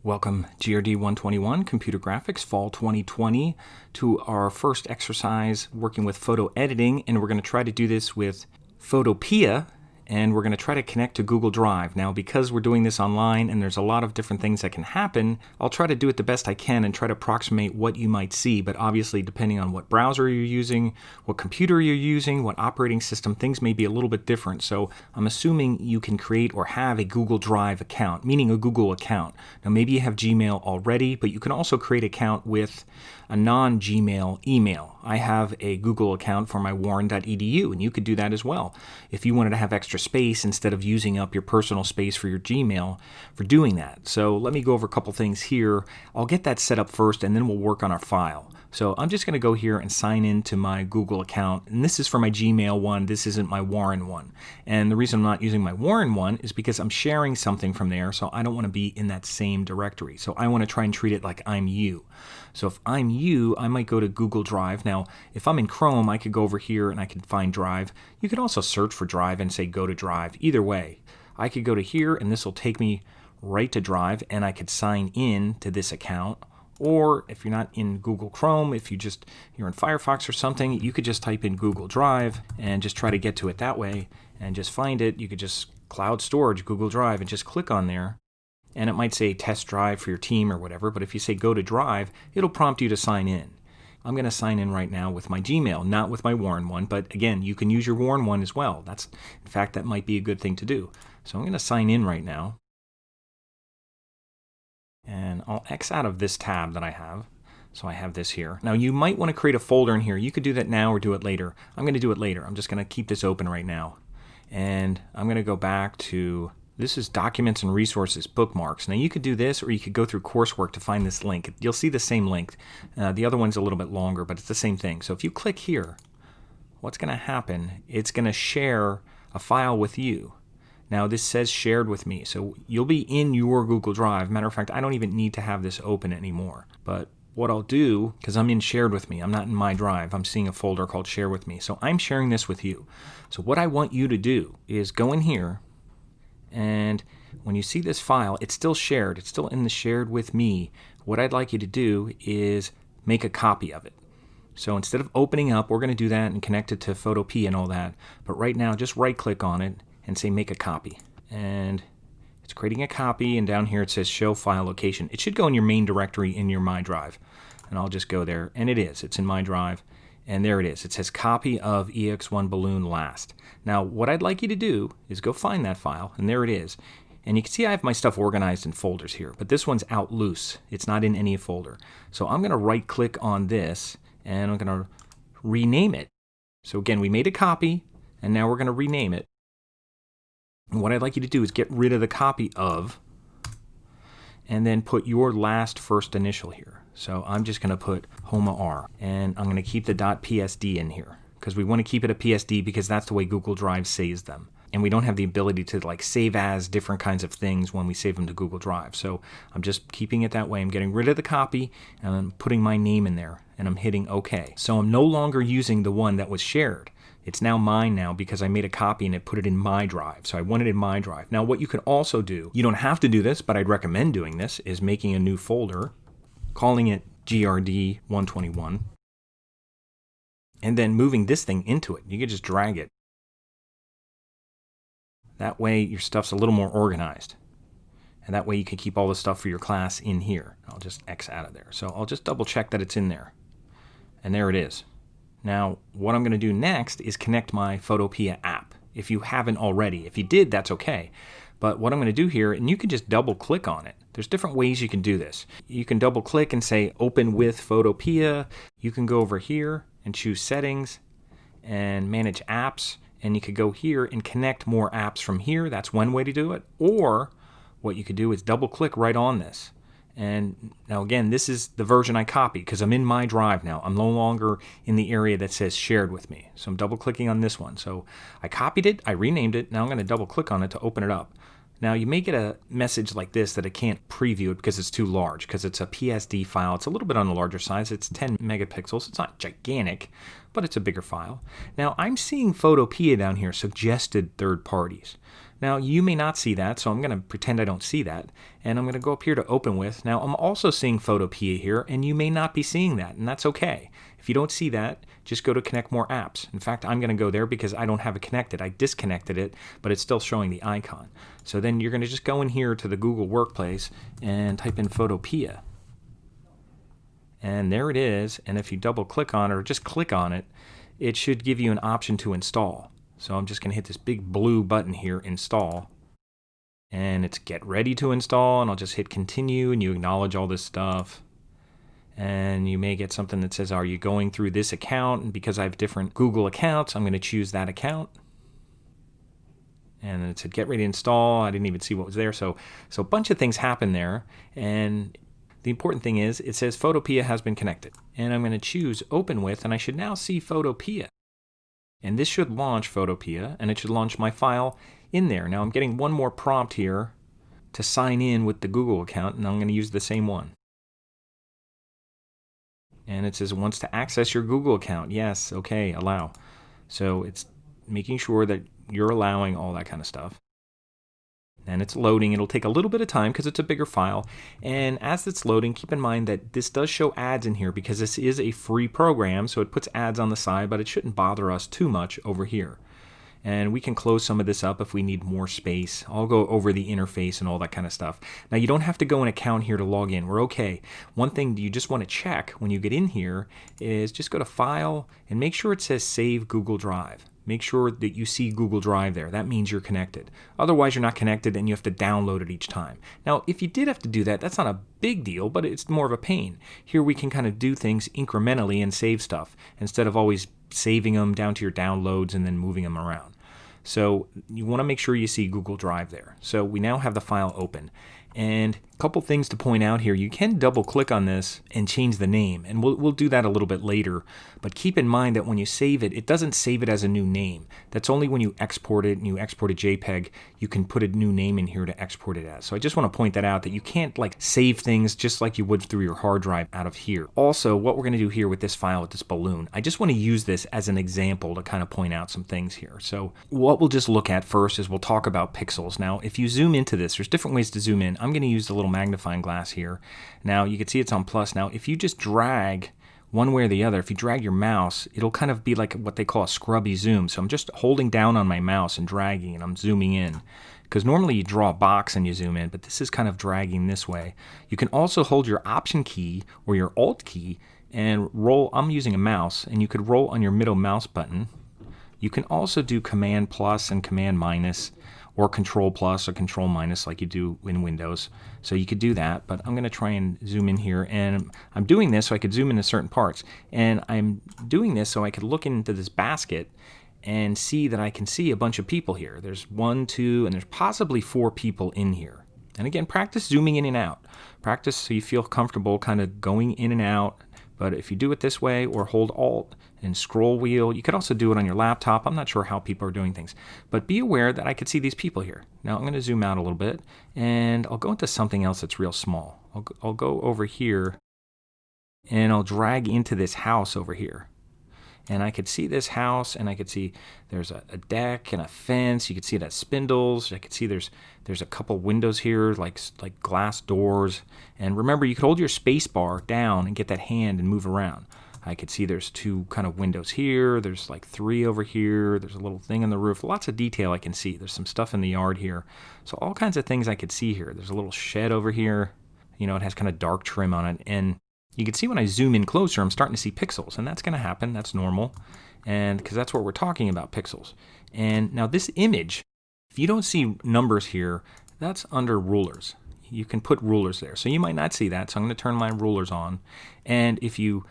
Welcome GRD 121 Computer Graphics Fall 2020 to our first exercise working with photo editing, and we're going to try to do this with Photopea, and we're going to try to connect to Google Drive. Now, because we're doing this online and there's a lot of different things that can happen, I'll try to do it the best I can and try to approximate what you might see, but obviously depending on what browser you're using, what computer you're using, what operating system, things may be a little bit different. So I'm assuming you can create or have a Google Drive account, meaning a Google account. Now maybe you have Gmail already, but you can also create an account with a non-Gmail email. I have a Google account for my warren.edu, and you could do that as well if you wanted to have extra space instead of using up your personal space for your Gmail for doing that. So let me go over a couple things here. I'll get that set up first, and then we'll work on our file. So I'm just going to go here and sign into my Google account, and this is for my Gmail one. This isn't my Warren one. And the reason I'm not using my Warren one is because I'm sharing something from there, so I don't want to be in that same directory. So I want to try and treat it like I'm you. So if I'm you, I might go to Google Drive. Now, if I'm in Chrome, I could go over here and I can find Drive. You could also search for Drive and say go to Drive. Either way, I could go to here, and this will take me right to Drive, and I could sign in to this account. Or if you're not in Google Chrome, if you're in Firefox or something, you could just type in Google Drive and just try to get to it that way and just find it. You could just cloud storage Google Drive and just click on there. And it might say test drive for your team or whatever, but if you say go to Drive, it'll prompt you to sign in. I'm going to sign in right now with my Gmail, not with my Warren one, but again, you can use your Warren one as well. In fact, that might be a good thing to do. So I'm going to sign in right now. And I'll X out of this tab that I have. So I have this here. Now you might want to create a folder in here. You could do that now or do it later. I'm going to do it later. I'm just going to keep this open right now. And I'm going to go back to, this is Documents and Resources, Bookmarks. Now you could do this, or you could go through coursework to find this link. You'll see the same link. The other one's a little bit longer, but it's the same thing. So if you click here, what's going to happen, it's going to share a file with you. Now this says shared with me, so you'll be in your Google Drive. Matter of fact, I don't even need to have this open anymore. But what I'll do, because I'm in shared with me, I'm not in my drive, I'm seeing a folder called share with me. So I'm sharing this with you. So what I want you to do is go in here, and when you see this file, it's still shared. It's still in the shared with me. What I'd like you to do is make a copy of it. So instead of opening up, we're going to do that and connect it to Photopea and all that. But right now, just right click on it and say make a copy. And it's creating a copy, and down here it says show file location. It should go in your main directory in your My Drive. And I'll just go there, and it is. It's in My Drive, and there it is. It says copy of EX1 Balloon last. Now what I'd like you to do is go find that file, and there it is. And you can see I have my stuff organized in folders here, but this one's out loose. It's not in any folder. So I'm going to right click on this, and I'm going to rename it. So again, we made a copy, and now we're going to rename it. And what I'd like you to do is get rid of the copy of, and then put your last first initial here. So I'm just going to put HOMA R, and I'm going to keep the .psd in here because we want to keep it a PSD because that's the way Google Drive saves them. And we don't have the ability to like save as different kinds of things when we save them to Google Drive. So I'm just keeping it that way. I'm getting rid of the copy, and I'm putting my name in there, and I'm hitting OK. So I'm no longer using the one that was shared. It's now mine now because I made a copy and it put it in My Drive. So I want it in My Drive. Now what you could also do, you don't have to do this, but I'd recommend doing this, is making a new folder, calling it GRD 121, and then moving this thing into it. You could just drag it. That way your stuff's a little more organized. And that way you can keep all the stuff for your class in here. I'll just X out of there. So I'll just double check that it's in there. And there it is. Now, what I'm going to do next is connect my Photopea app, if you haven't already. If you did, that's okay. But what I'm going to do here, and you can just double click on it. There's different ways you can do this. You can double click and say open with Photopea. You can go over here and choose settings and manage apps. And you could go here and connect more apps from here. That's one way to do it. Or what you could do is double click right on this. And now again, this is the version I copied because I'm in My Drive now. I'm no longer in the area that says shared with me. So I'm double clicking on this one. So I copied it, I renamed it, now I'm going to double click on it to open it up. Now you may get a message like this that it can't preview it because it's too large, because it's a PSD file. It's a little bit on the larger size. It's 10 megapixels. It's not gigantic, but it's a bigger file. Now I'm seeing Photopea down here, suggested third parties. Now you may not see that, so I'm going to pretend I don't see that, and I'm going to go up here to open with. Now I'm also seeing Photopea here, and you may not be seeing that, and that's okay. If you don't see that, just go to connect more apps. In fact, I'm going to go there because I don't have it connected. I disconnected it, but it's still showing the icon. So then you're going to just go in here to the Google Workplace and type in Photopea. And there it is, and if you double click on it or just click on it, it should give you an option to install. So I'm just going to hit this big blue button here, install. And it's get ready to install, and I'll just hit continue, and you acknowledge all this stuff. And you may get something that says, are you going through this account? And because I have different Google accounts, I'm going to choose that account. And it said get ready to install. I didn't even see what was there. So a bunch of things happen there. And the important thing is it says Photopea has been connected. And I'm going to choose open with, and I should now see Photopea. And this should launch Photopea, and it should launch my file in there. Now I'm getting one more prompt here to sign in with the Google account, and I'm going to use the same one. And it says it wants to access your Google account. Yes, okay, allow. So it's making sure that you're allowing all that kind of stuff. And it's loading. It'll take a little bit of time because it's a bigger file. And as it's loading, keep in mind that this does show ads in here because this is a free program, so it puts ads on the side, but it shouldn't bother us too much over here. And we can close some of this up if we need more space. I'll go over the interface and all that kind of stuff. Now you don't have to go in account here to log in. We're okay. One thing you just want to check when you get in here is just go to File and make sure it says Save Google Drive. Make sure that you see Google Drive there. That means you're connected. Otherwise, you're not connected and you have to download it each time. Now, if you did have to do that, that's not a big deal, but it's more of a pain. Here we can kind of do things incrementally and save stuff instead of always saving them down to your downloads and then moving them around. So you want to make sure you see Google Drive there. So we now have the file open. And a couple things to point out here. You can double click on this and change the name, and we'll do that a little bit later. But keep in mind that when you save it, it doesn't save it as a new name. That's only when you export it and you export a JPEG, you can put a new name in here to export it as. So I just want to point that out, that you can't like save things just like you would through your hard drive out of here. Also, what we're going to do here with this file, with this balloon, I just want to use this as an example to kind of point out some things here. So what we'll just look at first is we'll talk about pixels. Now, if you zoom into this, there's different ways to zoom in. I'm going to use the little magnifying glass here. Now you can see it's on plus. Now if you just drag one way or the other, if you drag your mouse, it'll kind of be like what they call a scrubby zoom. So I'm just holding down on my mouse and dragging, and I'm zooming in. Because normally you draw a box and you zoom in, but this is kind of dragging this way. You can also hold your Option key or your Alt key and roll. I'm using a mouse, and you could roll on your middle mouse button. You can also do Command plus and Command minus, or Control plus or Control minus like you do in Windows. So you could do that, but I'm going to try and zoom in here, and I'm doing this so I could zoom into certain parts. And I'm doing this so I could look into this basket and see that I can see a bunch of people here. There's 1, 2, and there's possibly 4 people in here. And again, practice zooming in and out. Practice so you feel comfortable kind of going in and out. But if you do it this way, or hold Alt and scroll wheel, you could also do it on your laptop. I'm not sure how people are doing things. But be aware that I could see these people here. Now I'm going to zoom out a little bit, and I'll go into something else that's real small. I'll go over here, and I'll drag into this house over here. And I could see this house, and I could see there's a deck and a fence. You could see it has spindles. I could see there's a couple windows here, like glass doors. And remember, you could hold your space bar down and get that hand and move around. I could see there's 2 kind of windows here. There's like 3 over here. There's a little thing on the roof. Lots of detail I can see. There's some stuff in the yard here. So all kinds of things I could see here. There's a little shed over here. You know, it has kind of dark trim on it. And you can see when I zoom in closer, I'm starting to see pixels, and that's going to happen. That's normal, and because that's what we're talking about, pixels. And now this image, if you don't see numbers here, that's under rulers. You can put rulers there, so you might not see that. So I'm going to turn my rulers on, and if you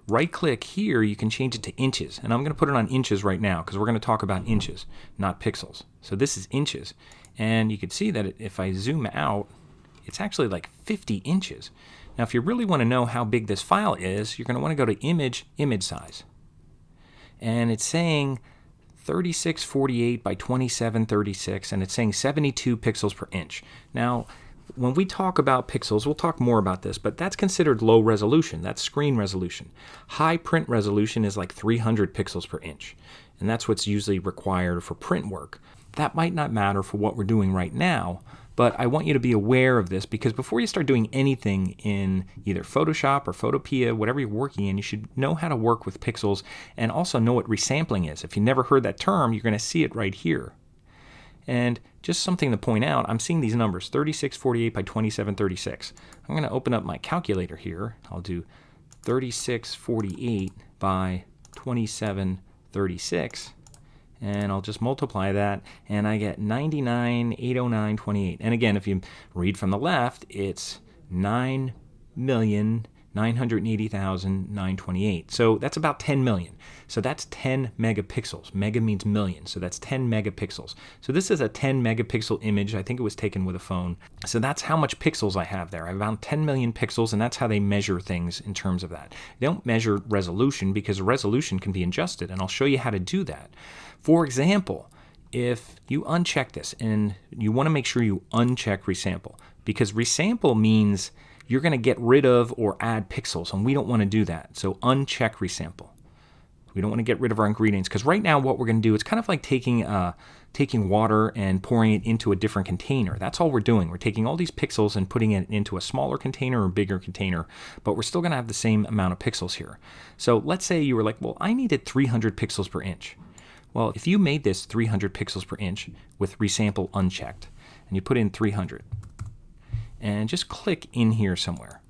right-click here, you can change it to inches, and I'm going to put it on inches right now because we're going to talk about inches, not pixels. So this is inches, and you can see that if I zoom out, it's actually like 50 inches. Now, if you really want to know how big this file is, you're going to want to go to Image, Image Size. And it's saying 3648 by 2736, and it's saying 72 pixels per inch. Now, when we talk about pixels, we'll talk more about this, but that's considered low resolution. That's screen resolution. High print resolution is like 300 pixels per inch, and that's what's usually required for print work. That might not matter for what we're doing right now, but I want you to be aware of this because before you start doing anything in either Photoshop or Photopea, whatever you're working in, you should know how to work with pixels and also know what resampling is. If you never heard that term, you're going to see it right here. And just something to point out, I'm seeing these numbers, 3648 by 2736. I'm going to open up my calculator here. I'll do 3648 by 2736. And I'll just multiply that, and I get 99,809,28. And again, if you read from the left, it's 9,980,928. So that's about 10 million. So that's 10 megapixels. Mega means million, so that's 10 megapixels. So this is a 10 megapixel image. I think it was taken with a phone. So that's how much pixels I have there. I have around 10 million pixels, and that's how they measure things in terms of that. They don't measure resolution because resolution can be adjusted, and I'll show you how to do that. For example, if you uncheck this, and you want to make sure you uncheck resample, because resample means you're going to get rid of or add pixels, and we don't want to do that. So uncheck resample. We don't want to get rid of our ingredients, because right now what we're going to do, it's kind of like taking water and pouring it into a different container. That's all we're doing. We're taking all these pixels and putting it into a smaller container or bigger container, but we're still going to have the same amount of pixels here. So let's say you were like, well, I needed 300 pixels per inch. Well, if you made this 300 pixels per inch with resample unchecked, and you put in 300, and just click in here somewhere,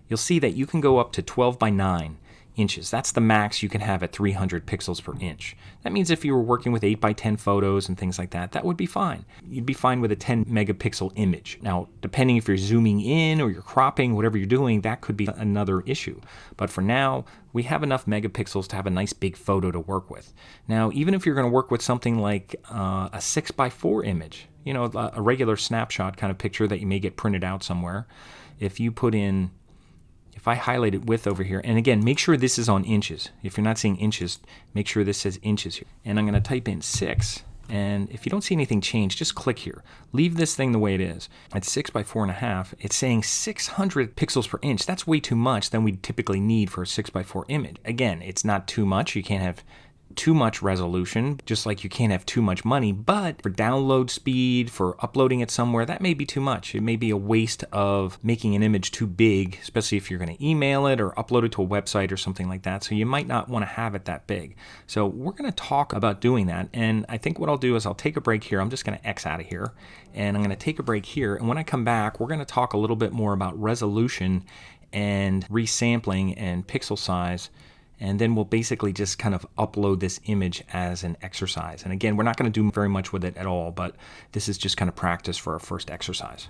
you'll see that you can go up to 12 by 9 inches. That's the max you can have at 300 pixels per inch. That means if you were working with 8 by 10 photos and things like that, that would be fine. You'd be fine with a 10 megapixel image. Now, depending if you're zooming in or you're cropping, whatever you're doing, that could be another issue. But for now, we have enough megapixels to have a nice big photo to work with. Now, even if you're going to work with something like a 6 by 4 image, you know, a regular snapshot kind of picture that you may get printed out somewhere, if you put in, if I highlight it width over here, and again, make sure this is on inches. If you're not seeing inches, make sure this says inches here. And I'm going to type in 6, and if you don't see anything change, just click here. Leave this thing the way it is. At 6 by 4.5, it's saying 600 pixels per inch. That's way too much than we typically need for a 6 by 4 image. Again, it's not too much. You can't have too much resolution, just like you can't have too much money, but for download speed, for uploading it somewhere, that may be too much. It may be a waste of making an image too big, especially if you're going to email it or upload it to a website or something like that. So you might not want to have it that big. So we're going to talk about doing that, and I think what I'll do is I'll take a break here. I'm just going to X out of here, and I'm going to take a break here, and when I come back, we're going to talk a little bit more about resolution and resampling and pixel size. And then we'll basically just kind of upload this image as an exercise. And again, we're not going to do very much with it at all, but this is just kind of practice for our first exercise.